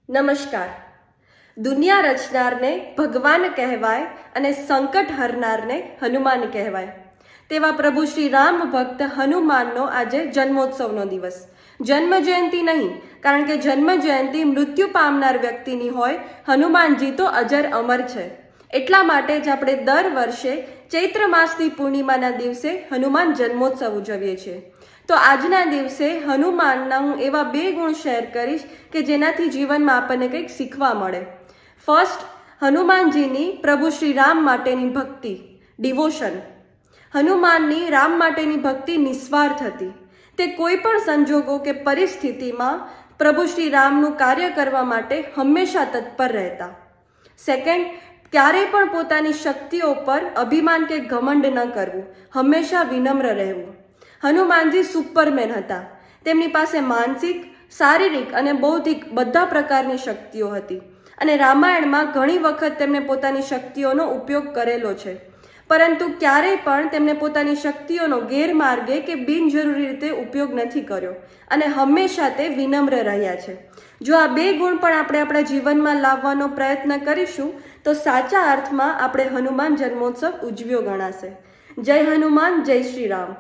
નમસ્કાર. દુનિયા રચનારને ભગવાન કહેવાય અને સંકટ હરનારને હનુમાન કહેવાય તેવા પ્રભુ શ્રી રામ ભક્ત હનુમાનનો આજે જન્મોત્સવનો દિવસ. જન્મ જયંતિ નહીં, કારણ કે જન્મ જયંતિ મૃત્યુ પામનાર વ્યક્તિની હોય, હનુમાનજી તો અજર અમર છે. એટલા માટે જ આપણે દર વર્ષે ચૈત્ર માસની પૂર્ણિમાના દિવસે હનુમાન જન્મોત્સવ ઉજવીએ છીએ. તો આજના દિવસે હનુમાનના હું એવા 2 ગુણ શેર કરીશ કે જેનાથી જીવનમાં આપણને કંઈક શીખવા મળે. ફર્સ્ટ, હનુમાનજીની પ્રભુ શ્રી રામ માટેની ભક્તિ, ડિવોશન. હનુમાનની રામ માટેની ભક્તિ નિસ્વાર્થ હતી. તે કોઈ પણ સંજોગો કે પરિસ્થિતિમાં પ્રભુ શ્રી રામનું કાર્ય કરવા માટે હંમેશા તત્પર રહેતા. સેકન્ડ, ક્યારેય પણ પોતાની શક્તિઓ પર અભિમાન કે ઘમંડ ન કરવું, હંમેશા વિનમ્ર રહેવું. હનુમાનજી સુપરમેન હતા. તેમની પાસે માનસિક, શારીરિક અને બૌદ્ધિક બધા પ્રકારની શક્તિઓ હતી અને રામાયણમાં ઘણી વખત તેમણે પોતાની શક્તિઓનો ઉપયોગ કરેલો છે, પરંતુ ક્યારેય પણ તેમણે પોતાની શક્તિઓનો ગેરમાર્ગે કે બિનજરૂરી રીતે ઉપયોગ નથી કર્યો અને હંમેશા તે વિનમ્ર રહ્યા છે. જો આ 2 ગુણ પણ આપણે આપણા જીવનમાં લાવવાનો પ્રયત્ન કરીશું તો સાચા અર્થમાં આપણે હનુમાન જન્મોત્સવ ઉજવ્યો ગણાશે. જય હનુમાન, જય શ્રી રામ.